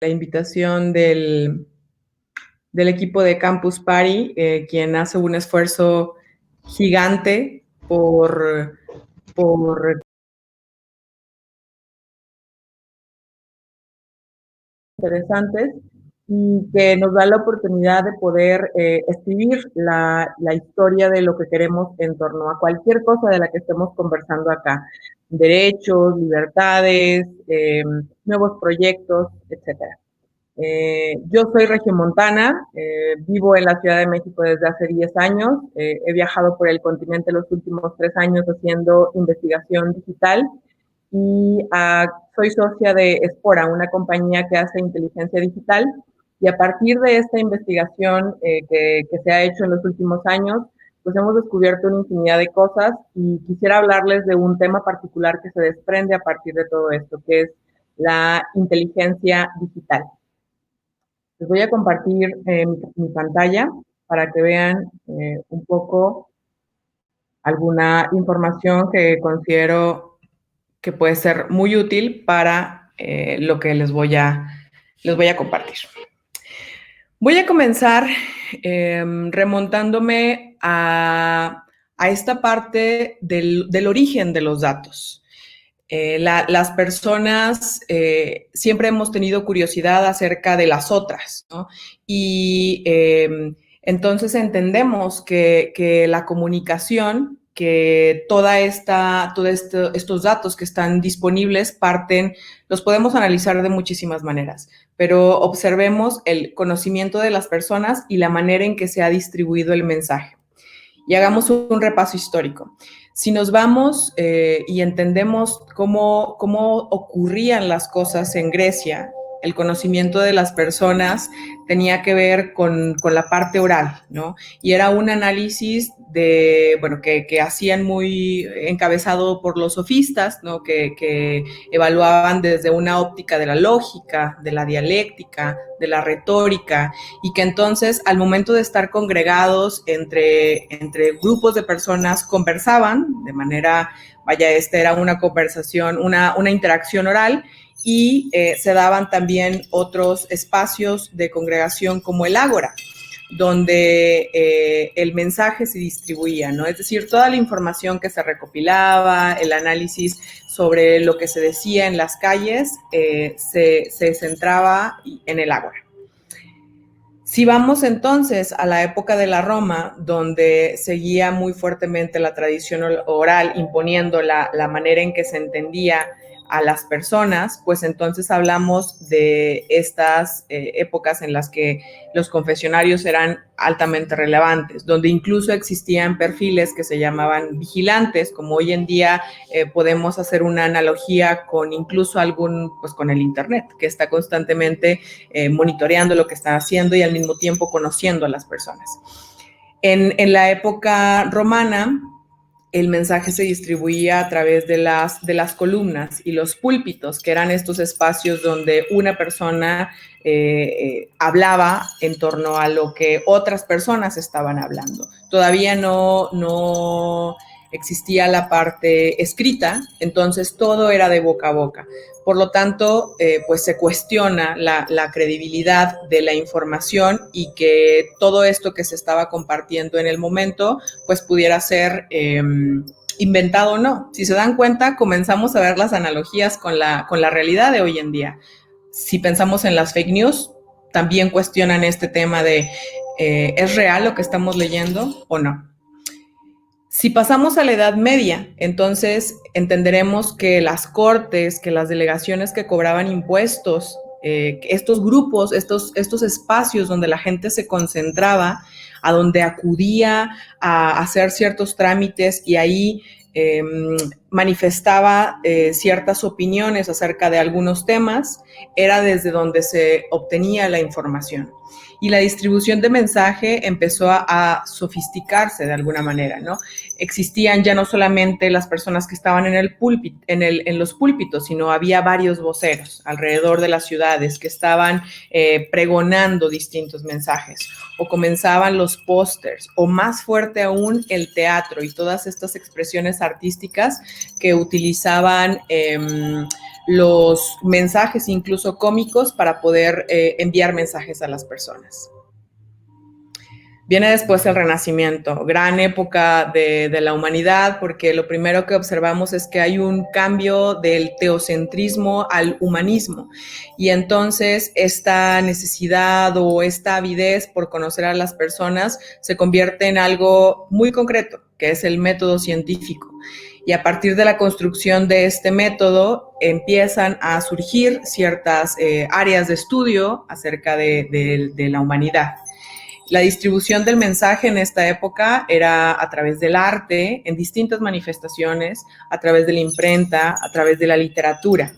la invitación del equipo de Campus Party, quien hace un esfuerzo gigante por interesantes y que nos da la oportunidad de poder escribir la historia de lo que queremos en torno a cualquier cosa de la que estemos conversando acá. Derechos, libertades, nuevos proyectos, etcétera. Yo soy regiomontana, vivo en la Ciudad de México desde hace 10 años, he viajado por el continente los últimos 3 años haciendo investigación digital y soy socia de Espora, una compañía que hace inteligencia digital, y a partir de esta investigación que se ha hecho en los últimos años, pues hemos descubierto una infinidad de cosas y quisiera hablarles de un tema particular que se desprende a partir de todo esto, que es la inteligencia digital. Les voy a compartir mi pantalla para que vean un poco alguna información que considero que puede ser muy útil para lo que les voy a compartir. Voy a comenzar remontándome a esta parte del origen de los datos. Las personas siempre hemos tenido curiosidad acerca de las otras, ¿no? Y entonces entendemos que la comunicación, que estos datos que están disponibles los podemos analizar de muchísimas maneras, pero observemos el conocimiento de las personas y la manera en que se ha distribuido el mensaje. Y hagamos un repaso histórico. Si nos vamos y entendemos cómo ocurrían las cosas en Grecia, el conocimiento de las personas tenía que ver con la parte oral, ¿no? Y era un análisis que hacían muy encabezado por los sofistas, ¿no? Que evaluaban desde una óptica de la lógica, de la dialéctica, de la retórica, y que entonces al momento de estar congregados entre grupos de personas conversaban de manera, esta era una conversación, una interacción oral, y se daban también otros espacios de congregación como el ágora, donde el mensaje se distribuía, ¿no? Es decir, toda la información que se recopilaba, el análisis sobre lo que se decía en las calles, se centraba en el ágora. Si vamos entonces a la época de la Roma, donde seguía muy fuertemente la tradición oral, imponiendo la manera en que se entendía a las personas, pues entonces hablamos de estas épocas en las que los confesionarios eran altamente relevantes, donde incluso existían perfiles que se llamaban vigilantes, como hoy en día podemos hacer una analogía con incluso con el Internet, que está constantemente monitoreando lo que están haciendo y al mismo tiempo conociendo a las personas. En la época romana, el mensaje se distribuía a través de las columnas y los púlpitos, que eran estos espacios donde una persona hablaba en torno a lo que otras personas estaban hablando. Todavía no existía la parte escrita, entonces todo era de boca a boca. Por lo tanto, pues se cuestiona la credibilidad de la información y que todo esto que se estaba compartiendo en el momento, pues pudiera ser inventado o no. Si se dan cuenta, comenzamos a ver las analogías con la realidad de hoy en día. Si pensamos en las fake news, también cuestionan este tema de ¿es real lo que estamos leyendo o no? Si pasamos a la Edad Media, entonces entenderemos que las cortes, que las delegaciones que cobraban impuestos, estos grupos, estos espacios donde la gente se concentraba, a donde acudía a hacer ciertos trámites y ahí manifestaba ciertas opiniones acerca de algunos temas, era desde donde se obtenía la información. Y la distribución de mensaje empezó a sofisticarse de alguna manera, ¿no? Existían ya no solamente las personas que estaban en los púlpitos, sino había varios voceros alrededor de las ciudades que estaban pregonando distintos mensajes, o comenzaban los pósters, o más fuerte aún el teatro y todas estas expresiones artísticas que utilizaban los mensajes incluso cómicos para poder enviar mensajes a las personas. Viene después el Renacimiento, gran época de la humanidad, porque lo primero que observamos es que hay un cambio del teocentrismo al humanismo. Y entonces esta necesidad o esta avidez por conocer a las personas se convierte en algo muy concreto, que es el método científico. Y a partir de la construcción de este método empiezan a surgir ciertas áreas de estudio acerca de la humanidad. La distribución del mensaje en esta época era a través del arte, en distintas manifestaciones, a través de la imprenta, a través de la literatura.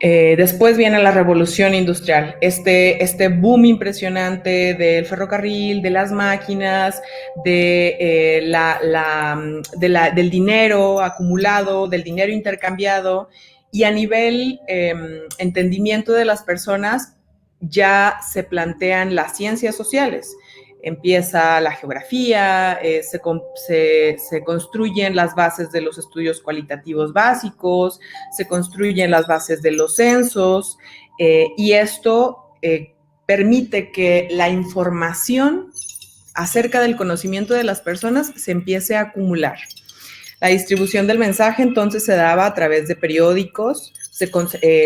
Después viene la revolución industrial, este boom impresionante del ferrocarril, de las máquinas, del dinero acumulado, del dinero intercambiado, y a nivel entendimiento de las personas, ya se plantean las ciencias sociales. Empieza la geografía, se construyen las bases de los estudios cualitativos básicos, se construyen las bases de los censos, y esto permite que la información acerca del conocimiento de las personas se empiece a acumular. La distribución del mensaje entonces se daba a través de periódicos,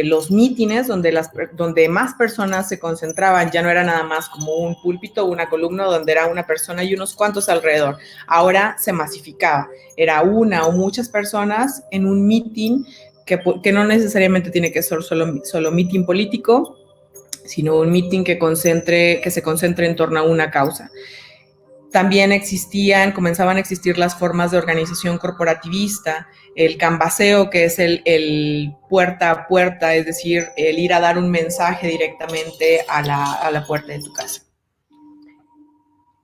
los mítines donde más personas se concentraban, ya no era nada más como un púlpito o una columna donde era una persona y unos cuantos alrededor. Ahora se masificaba, era una o muchas personas en un mítin que no necesariamente tiene que ser solo mítin político, sino un mítin que se concentre en torno a una causa. También comenzaban a existir las formas de organización corporativista, el canvasseo, que es el puerta a puerta, es decir, el ir a dar un mensaje directamente a la puerta de tu casa.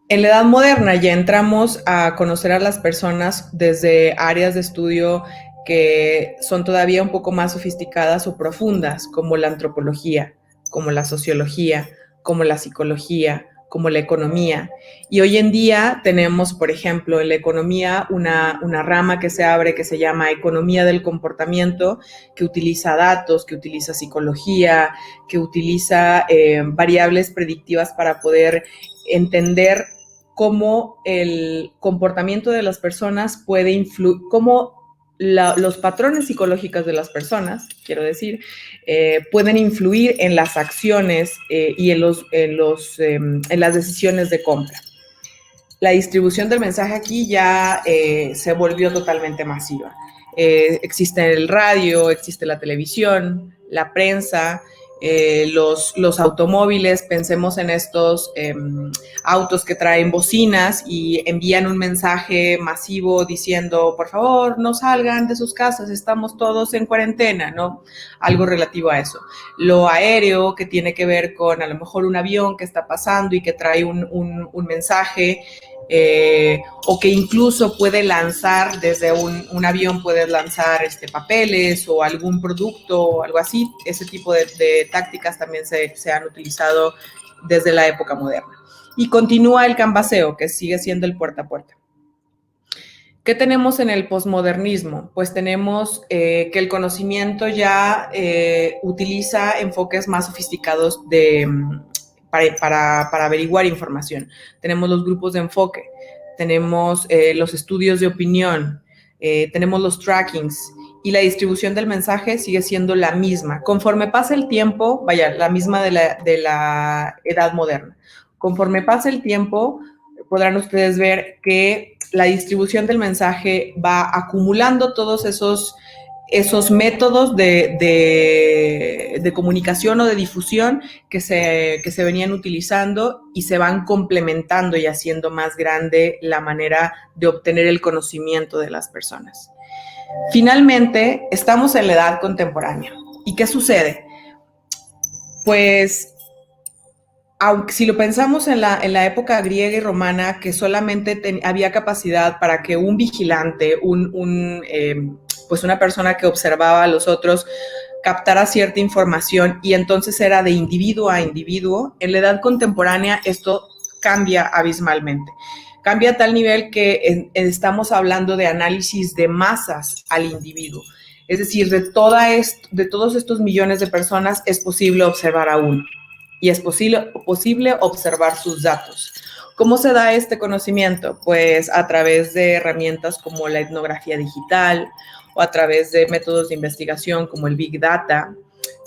En la Edad Moderna ya entramos a conocer a las personas desde áreas de estudio que son todavía un poco más sofisticadas o profundas, como la antropología, como la sociología, como la psicología, como la economía. Y hoy en día tenemos, por ejemplo, en la economía una rama que se abre que se llama economía del comportamiento, que utiliza datos, que utiliza psicología, que utiliza variables predictivas para poder entender cómo el comportamiento de las personas puede influir, cómo los patrones psicológicos de las personas, quiero decir, pueden influir en las acciones y en las decisiones de compra. La distribución del mensaje aquí ya se volvió totalmente masiva. Existe el radio, existe la televisión, la prensa, los automóviles. Pensemos en estos autos que traen bocinas y envían un mensaje masivo diciendo, por favor, no salgan de sus casas, estamos todos en cuarentena, ¿no? Algo relativo a eso. Lo aéreo, que tiene que ver con a lo mejor un avión que está pasando y que trae un mensaje, o que incluso puede lanzar desde un avión, puede lanzar papeles o algún producto o algo así. Ese tipo de tácticas también se han utilizado desde la época moderna. Y continúa el canvasseo, que sigue siendo el puerta a puerta. ¿Qué tenemos en el posmodernismo? Pues tenemos que el conocimiento ya utiliza enfoques más sofisticados para averiguar información. Tenemos los grupos de enfoque, tenemos los estudios de opinión, tenemos los trackings, y la distribución del mensaje sigue siendo la misma. Conforme pasa el tiempo, la misma de la Edad Moderna. Conforme pasa el tiempo, podrán ustedes ver que la distribución del mensaje va acumulando todos esos métodos de comunicación o de difusión que se venían utilizando, y se van complementando y haciendo más grande la manera de obtener el conocimiento de las personas. Finalmente, estamos en la edad contemporánea. ¿Y qué sucede? Pues, aunque si lo pensamos en la época griega y romana, que solamente había capacidad para que un vigilante, pues una persona que observaba a los otros, captara cierta información, y entonces era de individuo a individuo, en la edad contemporánea esto cambia abismalmente. Cambia a tal nivel que estamos hablando de análisis de masas al individuo. Es decir, de todos estos millones de personas es posible observar a uno y es posible observar sus datos. ¿Cómo se da este conocimiento? Pues a través de herramientas como la etnografía digital o a través de métodos de investigación como el Big Data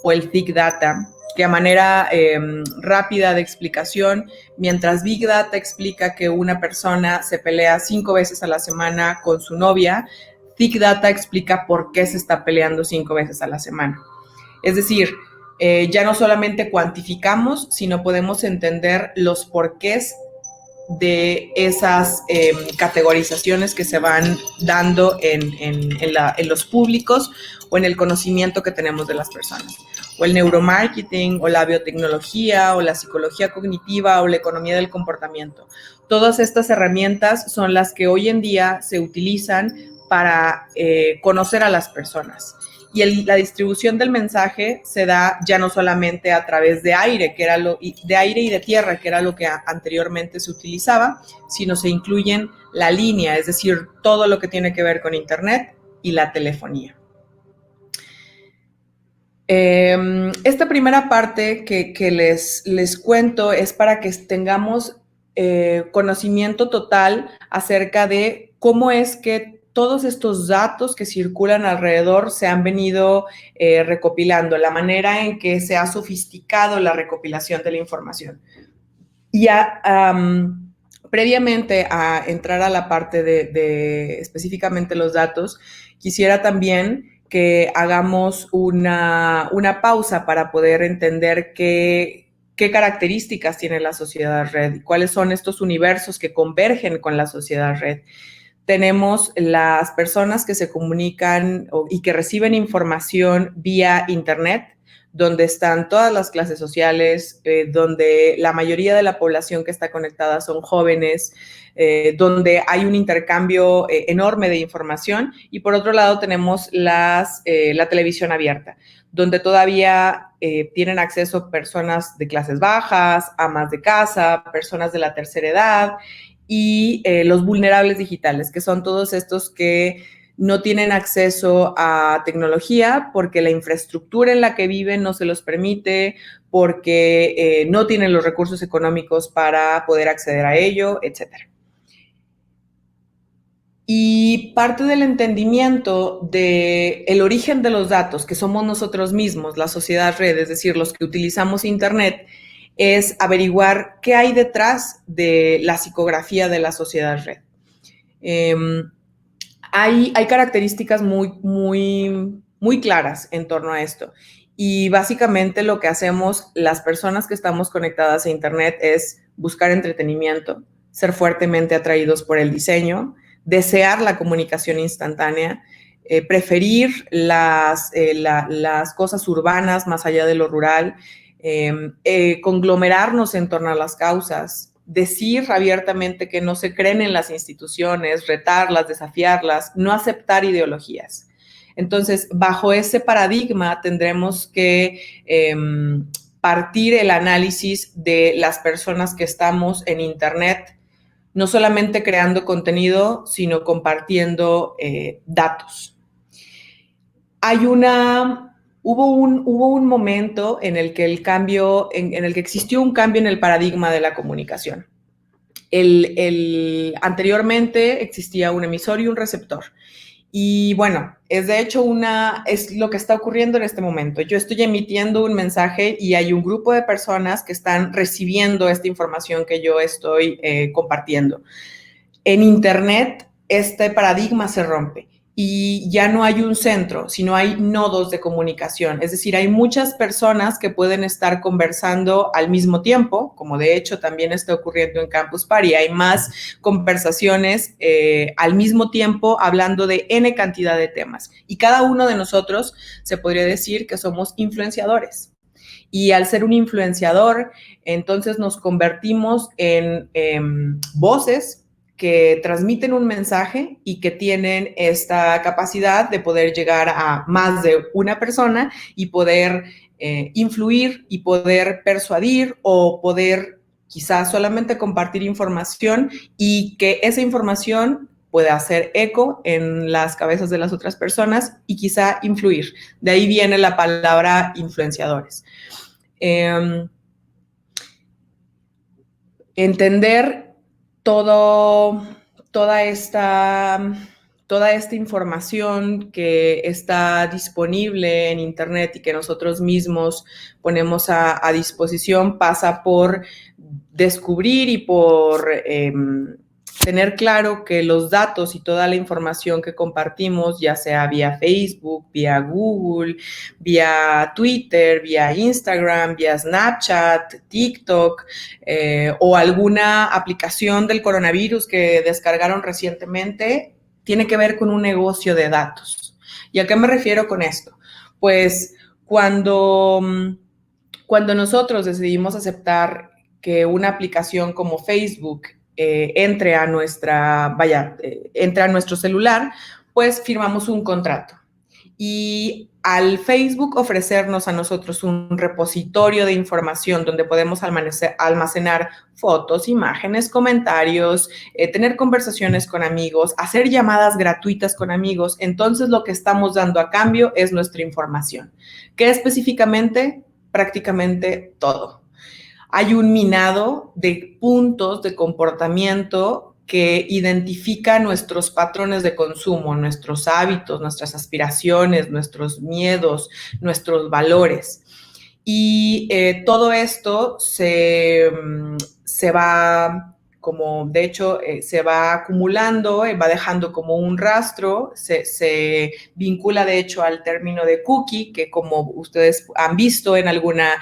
o el Thick Data, que a manera rápida de explicación, mientras Big Data explica que una persona se pelea 5 veces a la semana con su novia, Thick Data explica por qué se está peleando 5 veces a la semana. Es decir, ya no solamente cuantificamos, sino podemos entender los porqués de esas categorizaciones que se van dando en los públicos o en el conocimiento que tenemos de las personas. O el neuromarketing, o la biotecnología, o la psicología cognitiva, o la economía del comportamiento. Todas estas herramientas son las que hoy en día se utilizan para conocer a las personas. Y la distribución del mensaje se da ya no solamente a través de aire, de aire y de tierra, que era lo que anteriormente se utilizaba, sino se incluyen la línea, es decir, todo lo que tiene que ver con Internet y la telefonía. Esta primera parte que les cuento es para que tengamos conocimiento total acerca de cómo es que todos estos datos que circulan alrededor se han venido recopilando, la manera en que se ha sofisticado la recopilación de la información. Ya previamente a entrar a la parte de específicamente los datos, quisiera también que hagamos una pausa para poder entender qué características tiene la sociedad red, cuáles son estos universos que convergen con la sociedad red. Tenemos las personas que se comunican y que reciben información vía Internet, donde están todas las clases sociales, donde la mayoría de la población que está conectada son jóvenes, donde hay un intercambio enorme de información. Y por otro lado tenemos la televisión abierta, donde todavía tienen acceso personas de clases bajas, amas de casa, personas de la tercera edad, y los vulnerables digitales, que son todos estos que no tienen acceso a tecnología porque la infraestructura en la que viven no se los permite, porque no tienen los recursos económicos para poder acceder a ello, etc. Y parte del entendimiento del origen de los datos, que somos nosotros mismos, la sociedad red, es decir, los que utilizamos Internet, es averiguar qué hay detrás de la psicografía de la sociedad red. Hay características muy claras en torno a esto. Y básicamente lo que hacemos las personas que estamos conectadas a Internet es buscar entretenimiento, ser fuertemente atraídos por el diseño, desear la comunicación instantánea, preferir las cosas urbanas más allá de lo rural, conglomerarnos en torno a las causas, decir abiertamente que no se creen en las instituciones, retarlas, desafiarlas, no aceptar ideologías. Entonces, bajo ese paradigma tendremos que partir el análisis de las personas que estamos en Internet, no solamente creando contenido, sino compartiendo datos. Hubo un momento en el que existió un cambio en el paradigma de la comunicación. Anteriormente existía un emisor y un receptor. Y bueno, es de hecho es lo que está ocurriendo en este momento. Yo estoy emitiendo un mensaje y hay un grupo de personas que están recibiendo esta información que yo estoy compartiendo. En Internet, este paradigma se rompe y ya no hay un centro, sino hay nodos de comunicación. Es decir, hay muchas personas que pueden estar conversando al mismo tiempo, como de hecho también está ocurriendo en Campus Party. Hay más conversaciones al mismo tiempo hablando de N cantidad de temas. Y cada uno de nosotros se podría decir que somos influenciadores. Y al ser un influenciador, entonces nos convertimos en voces que transmiten un mensaje y que tienen esta capacidad de poder llegar a más de una persona y poder influir y poder persuadir o poder quizás solamente compartir información y que esa información puede hacer eco en las cabezas de las otras personas y quizá influir. De ahí viene la palabra influenciadores. Entender toda esta información que está disponible en Internet y que nosotros mismos ponemos a disposición pasa por descubrir y por tener claro que los datos y toda la información que compartimos, ya sea vía Facebook, vía Google, vía Twitter, vía Instagram, vía Snapchat, TikTok, o alguna aplicación del coronavirus que descargaron recientemente, tiene que ver con un negocio de datos. ¿Y a qué me refiero con esto? Pues cuando nosotros decidimos aceptar que una aplicación como Facebook entre a nuestro celular, pues firmamos un contrato. Y al Facebook ofrecernos a nosotros un repositorio de información donde podemos almacenar fotos, imágenes, comentarios, tener conversaciones con amigos, hacer llamadas gratuitas con amigos, entonces lo que estamos dando a cambio es nuestra información. ¿Qué específicamente? Prácticamente todo. Hay un minado de puntos de comportamiento que identifica nuestros patrones de consumo, nuestros hábitos, nuestras aspiraciones, nuestros miedos, nuestros valores. Y todo esto se va como, de hecho, se va acumulando, va dejando como un rastro, se vincula de hecho al término de cookie, que como ustedes han visto en alguna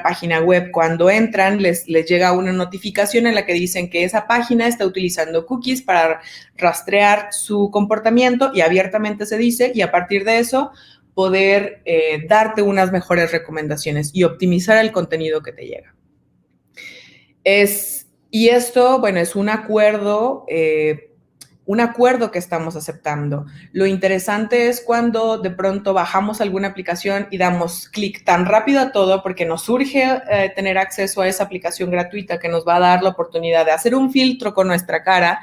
página web, cuando entran les llega una notificación en la que dicen que esa página está utilizando cookies para rastrear su comportamiento y abiertamente se dice, y a partir de eso poder darte unas mejores recomendaciones y optimizar el contenido que te llega. Y esto, bueno, es un acuerdo que estamos aceptando. Lo interesante es cuando de pronto bajamos alguna aplicación y damos clic tan rápido a todo porque nos surge tener acceso a esa aplicación gratuita que nos va a dar la oportunidad de hacer un filtro con nuestra cara,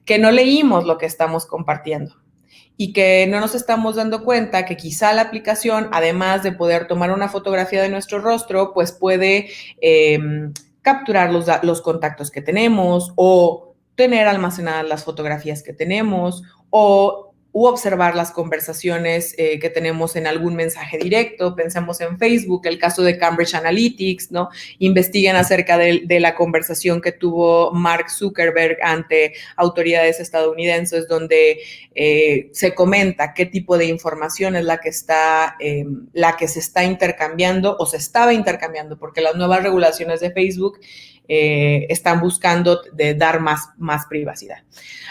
que no leímos lo que estamos compartiendo y que no nos estamos dando cuenta que quizá la aplicación, además de poder tomar una fotografía de nuestro rostro, pues puede capturar los contactos que tenemos o tener almacenadas las fotografías que tenemos u observar las conversaciones que tenemos en algún mensaje directo. Pensemos en Facebook, el caso de Cambridge Analytics, ¿no? Investiguen acerca de la conversación que tuvo Mark Zuckerberg ante autoridades estadounidenses, donde se comenta qué tipo de información es la que se está intercambiando o se estaba intercambiando, porque las nuevas regulaciones de Facebook están buscando de dar más privacidad.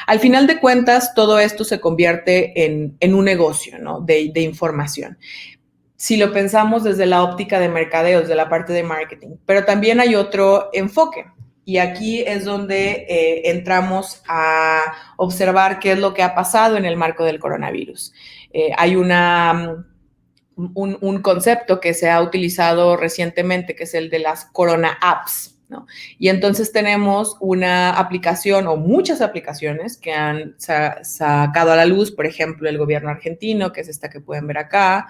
Al final de cuentas, todo esto se convierte en un negocio, ¿no? de información. Si lo pensamos desde la óptica de mercadeo, desde la parte de marketing, pero también hay otro enfoque. Y aquí es donde entramos a observar qué es lo que ha pasado en el marco del coronavirus. Hay un concepto que se ha utilizado recientemente, que es el de las Corona Apps, ¿no? Y entonces tenemos una aplicación o muchas aplicaciones que han sacado a la luz, por ejemplo, el gobierno argentino, que es esta que pueden ver acá,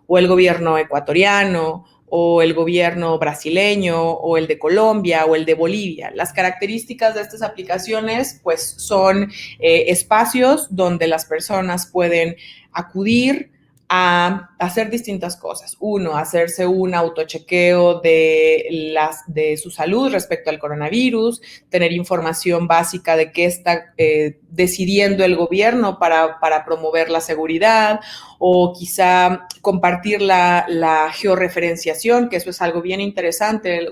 o el gobierno ecuatoriano, o el gobierno brasileño, o el de Colombia, o el de Bolivia. Las características de estas aplicaciones, pues, son espacios donde las personas pueden acudir a hacer distintas cosas. Uno, hacerse un autochequeo de su salud respecto al coronavirus, tener información básica de qué está decidiendo el gobierno para promover la seguridad, o quizá compartir la georreferenciación, que eso es algo bien interesante,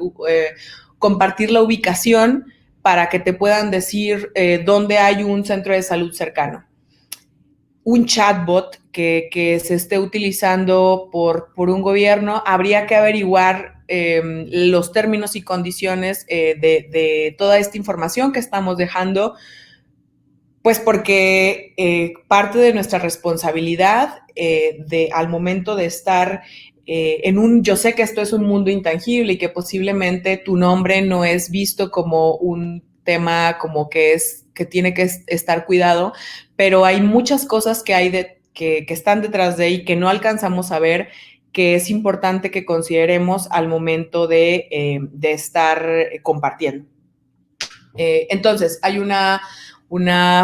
compartir la ubicación para que te puedan decir dónde hay un centro de salud cercano. Un chatbot que se esté utilizando por un gobierno, habría que averiguar los términos y condiciones de toda esta información que estamos dejando, pues porque parte de nuestra responsabilidad al momento de estar yo sé que esto es un mundo intangible y que posiblemente tu nombre no es visto como un tema como que es que tiene que estar cuidado, pero hay muchas cosas que hay que están detrás de y que no alcanzamos a ver, que es importante que consideremos al momento de estar compartiendo. Entonces, hay una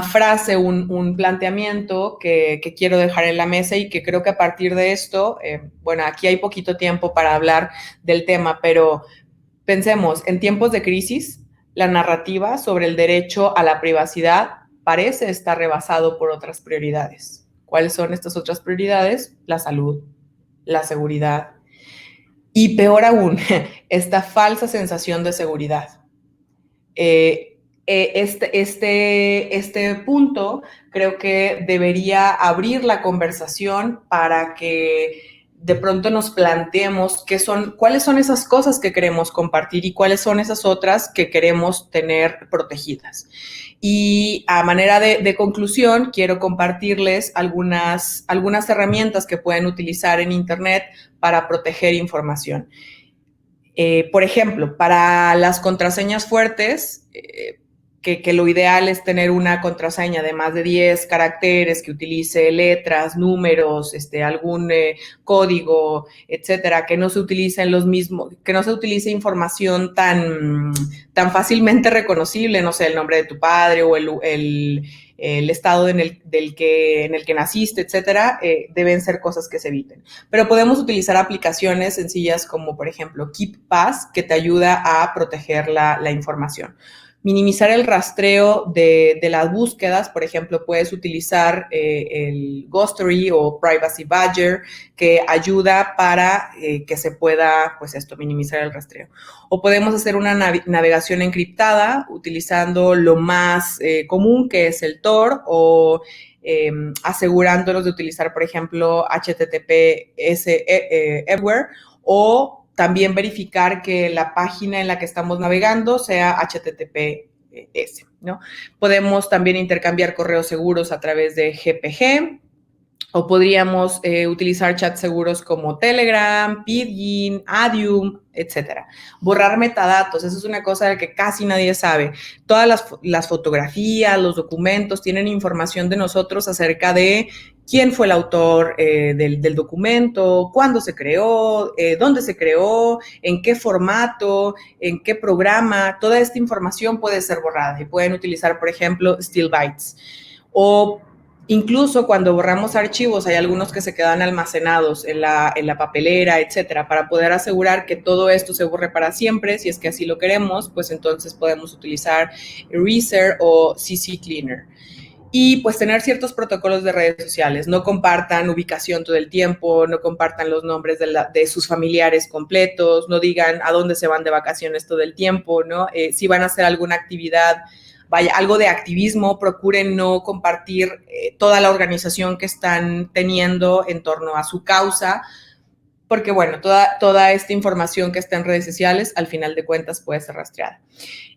frase, un planteamiento que quiero dejar en la mesa y que creo que a partir de esto, bueno, aquí hay poquito tiempo para hablar del tema, pero pensemos, en tiempos de crisis, la narrativa sobre el derecho a la privacidad parece estar rebasado por otras prioridades. ¿Cuáles son estas otras prioridades? La salud, la seguridad y, peor aún, esta falsa sensación de seguridad. Este punto creo que debería abrir la conversación para que de pronto nos planteemos cuáles son esas cosas que queremos compartir y cuáles son esas otras que queremos tener protegidas. Y a manera de conclusión, quiero compartirles algunas herramientas que pueden utilizar en Internet para proteger información. Por ejemplo, para las contraseñas fuertes, que lo ideal es tener una contraseña de más de 10 caracteres que utilice letras, números, algún código, etcétera, que no se utilicen los mismos, que no se utilice información tan fácilmente reconocible, no sé, el nombre de tu padre o el estado en el que naciste, etcétera, deben ser cosas que se eviten. Pero podemos utilizar aplicaciones sencillas como, por ejemplo, KeePass, que te ayuda a proteger la información. Minimizar el rastreo de las búsquedas, por ejemplo, puedes utilizar el Ghostery o Privacy Badger, que ayuda para que se pueda, pues minimizar el rastreo. O podemos hacer una navegación encriptada utilizando lo más común, que es el Tor, o asegurándonos de utilizar, por ejemplo, HTTPS Everywhere, o también verificar que la página en la que estamos navegando sea HTTPS, ¿no? Podemos también intercambiar correos seguros a través de GPG, o podríamos utilizar chats seguros como Telegram, Pidgin, Adium, etcétera. Borrar metadatos, eso es una cosa de que casi nadie sabe. Todas las fotografías, los documentos tienen información de nosotros acerca de quién fue el autor del documento, cuándo se creó, dónde se creó, en qué formato, en qué programa. Toda esta información puede ser borrada y pueden utilizar, por ejemplo, StillBytes. O incluso cuando borramos archivos, hay algunos que se quedan almacenados en la papelera, etcétera, para poder asegurar que todo esto se borre para siempre. Si es que así lo queremos, pues entonces podemos utilizar Eraser o CC Cleaner. Y pues tener ciertos protocolos de redes sociales. No compartan ubicación todo el tiempo, no compartan los nombres de sus familiares completos, no digan a dónde se van de vacaciones todo el tiempo, ¿no? Si van a hacer alguna actividad, algo de activismo, procuren no compartir toda la organización que están teniendo en torno a su causa, porque, bueno, toda esta información que está en redes sociales, al final de cuentas, puede ser rastreada.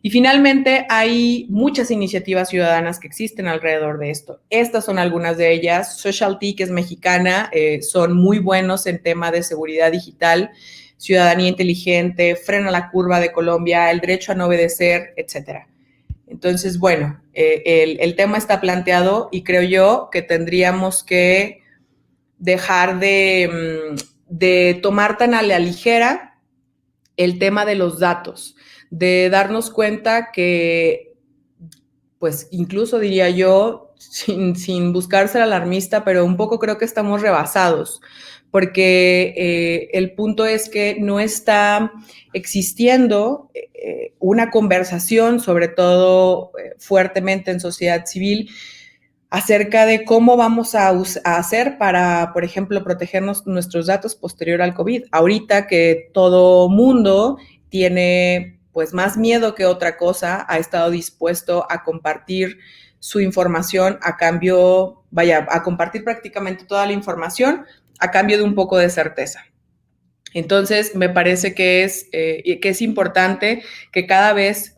Y finalmente, hay muchas iniciativas ciudadanas que existen alrededor de esto. Estas son algunas de ellas. Socialty, que es mexicana, son muy buenos en tema de seguridad digital, Ciudadanía Inteligente, Frena la Curva de Colombia, El Derecho a No Obedecer, etcétera. Entonces, bueno, el tema está planteado y creo yo que tendríamos que dejar de tomar tan a la ligera el tema de los datos, de darnos cuenta que, pues incluso diría yo, sin buscar ser alarmista, pero un poco creo que estamos rebasados, porque el punto es que no está existiendo una conversación, sobre todo fuertemente en sociedad civil, acerca de cómo vamos a hacer para, por ejemplo, protegernos nuestros datos posterior al COVID. Ahorita que todo mundo tiene pues más miedo que otra cosa, ha estado dispuesto a compartir su información a cambio, a compartir prácticamente toda la información a cambio de un poco de certeza. Entonces, me parece que es importante que cada vez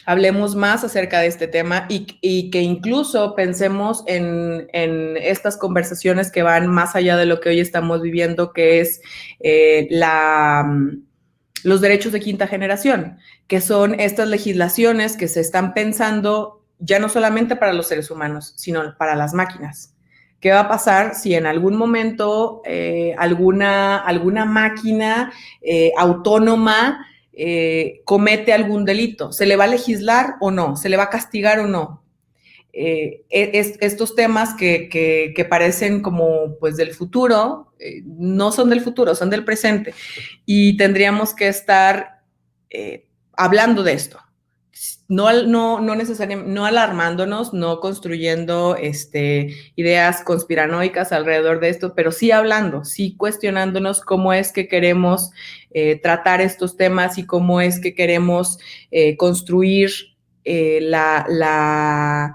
hablemos más acerca de este tema y que incluso pensemos en estas conversaciones que van más allá de lo que hoy estamos viviendo, que es los derechos de quinta generación, que son estas legislaciones que se están pensando ya no solamente para los seres humanos, sino para las máquinas. ¿Qué va a pasar si en algún momento alguna máquina autónoma comete algún delito? ¿Se le va a legislar o no? ¿Se le va a castigar o no? Estos temas que parecen como pues del futuro, no son del futuro, son del presente. Y tendríamos que estar hablando de esto. No necesariamente, no alarmándonos, no construyendo ideas conspiranoicas alrededor de esto, pero sí hablando, sí cuestionándonos cómo es que queremos tratar estos temas y cómo es que queremos construir la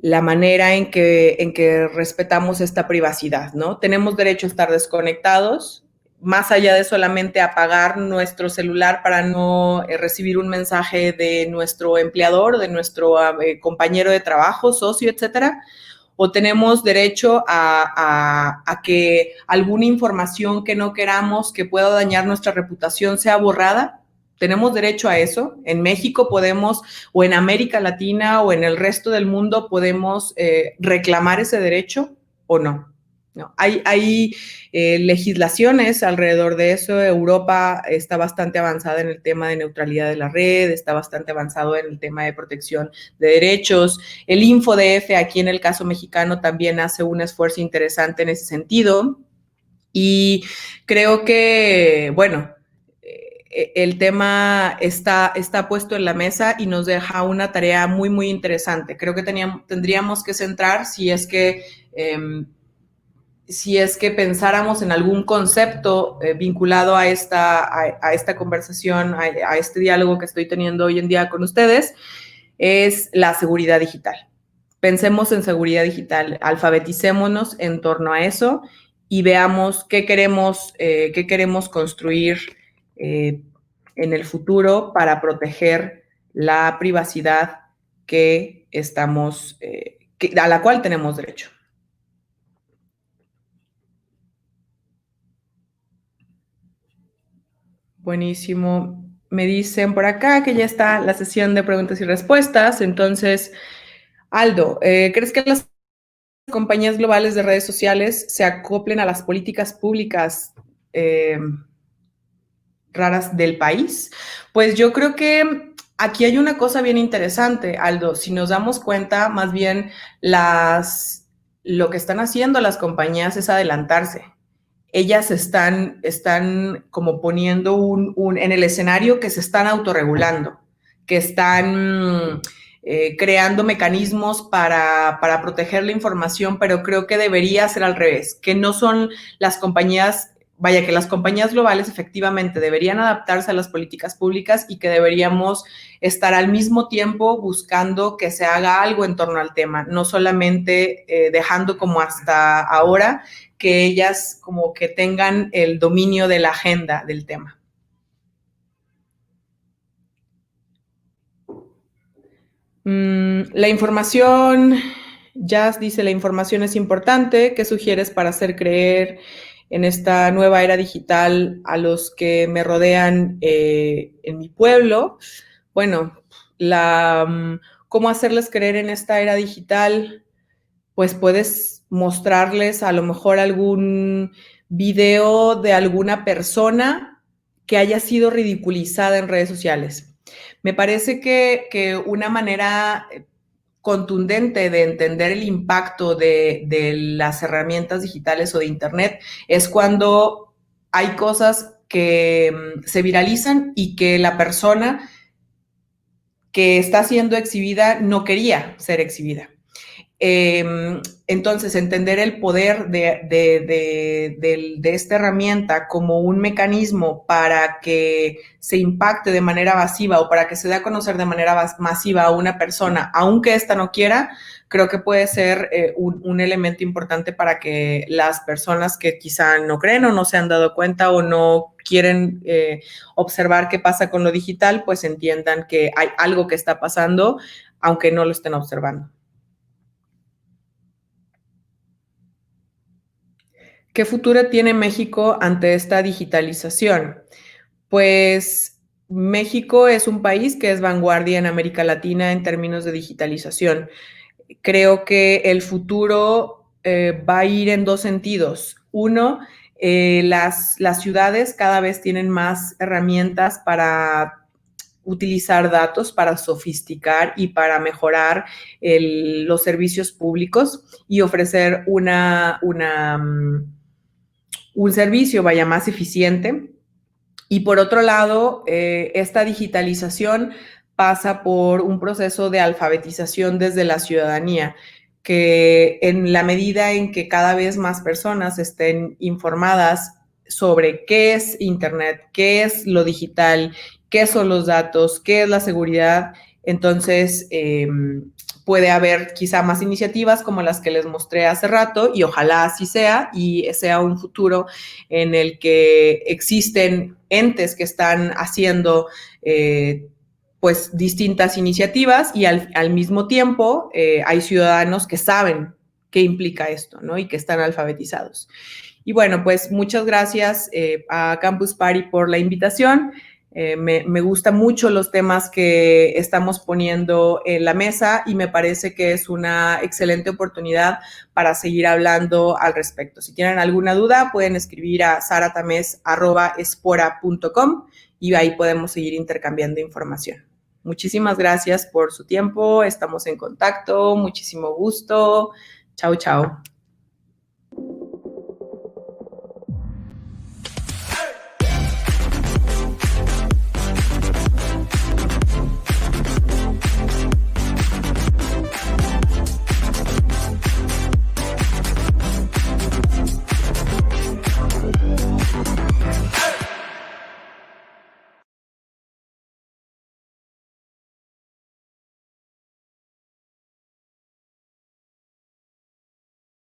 manera en que respetamos esta privacidad, ¿no? Tenemos derecho a estar desconectados, más allá de solamente apagar nuestro celular para no recibir un mensaje de nuestro empleador, de nuestro compañero de trabajo, socio, etcétera. O tenemos derecho a que alguna información que no queramos que pueda dañar nuestra reputación sea borrada. Tenemos derecho a eso. En México podemos, o en América Latina, o en el resto del mundo, podemos reclamar ese derecho o no. No, hay legislaciones alrededor de eso. Europa está bastante avanzada en el tema de neutralidad de la red, está bastante avanzado en el tema de protección de derechos. El InfoDF, aquí en el caso mexicano, también hace un esfuerzo interesante en ese sentido. Y creo que, bueno, el tema está puesto en la mesa y nos deja una tarea muy, muy interesante. Creo que tendríamos que centrar, si es que pensáramos en algún concepto vinculado a esta conversación, a este diálogo que estoy teniendo hoy en día con ustedes, es la seguridad digital. Pensemos en seguridad digital, alfabeticémonos en torno a eso y veamos qué queremos construir en el futuro para proteger la privacidad a la cual tenemos derecho. Buenísimo. Me dicen por acá que ya está la sesión de preguntas y respuestas. Entonces, Aldo, ¿crees que las compañías globales de redes sociales se acoplen a las políticas públicas raras del país? Pues yo creo que aquí hay una cosa bien interesante, Aldo. Si nos damos cuenta, más bien lo que están haciendo las compañías es adelantarse. Ellas están como poniendo en el escenario que se están autorregulando, que están creando mecanismos para proteger la información, pero creo que debería ser al revés, que no son las compañías, vaya, que las compañías globales efectivamente deberían adaptarse a las políticas públicas y que deberíamos estar al mismo tiempo buscando que se haga algo en torno al tema, no solamente dejando como hasta ahora que ellas como que tengan el dominio de la agenda del tema. La información, Jazz dice, la información es importante. ¿Qué sugieres para hacer creer en esta nueva era digital a los que me rodean en mi pueblo? Bueno, ¿cómo hacerles creer en esta era digital? Pues puedes mostrarles a lo mejor algún video de alguna persona que haya sido ridiculizada en redes sociales. Me parece que una manera contundente de entender el impacto de las herramientas digitales o de Internet es cuando hay cosas que se viralizan y que la persona que está siendo exhibida no quería ser exhibida. Entonces, entender el poder de esta herramienta como un mecanismo para que se impacte de manera masiva o para que se dé a conocer de manera masiva a una persona, aunque ésta no quiera, creo que puede ser un elemento importante para que las personas que quizá no creen o no se han dado cuenta o no quieren observar qué pasa con lo digital, pues entiendan que hay algo que está pasando, aunque no lo estén observando. ¿Qué futuro tiene México ante esta digitalización? Pues México es un país que es vanguardia en América Latina en términos de digitalización. Creo que el futuro va a ir en dos sentidos. Uno, las ciudades cada vez tienen más herramientas para utilizar datos, para sofisticar y para mejorar los servicios públicos y ofrecer un servicio vaya más eficiente. Y por otro lado, esta digitalización pasa por un proceso de alfabetización desde la ciudadanía, que en la medida en que cada vez más personas estén informadas sobre qué es Internet, qué es lo digital, qué son los datos, qué es la seguridad, entonces puede haber quizá más iniciativas como las que les mostré hace rato y ojalá así sea y sea un futuro en el que existen entes que están haciendo pues distintas iniciativas y al mismo tiempo hay ciudadanos que saben qué implica esto, ¿no? Y que están alfabetizados. Y bueno, pues muchas gracias a Campus Party por la invitación. Me gustan mucho los temas que estamos poniendo en la mesa y me parece que es una excelente oportunidad para seguir hablando al respecto. Si tienen alguna duda, pueden escribir a saratames@espora.com y ahí podemos seguir intercambiando información. Muchísimas gracias por su tiempo. Estamos en contacto. Muchísimo gusto. Chao, chao.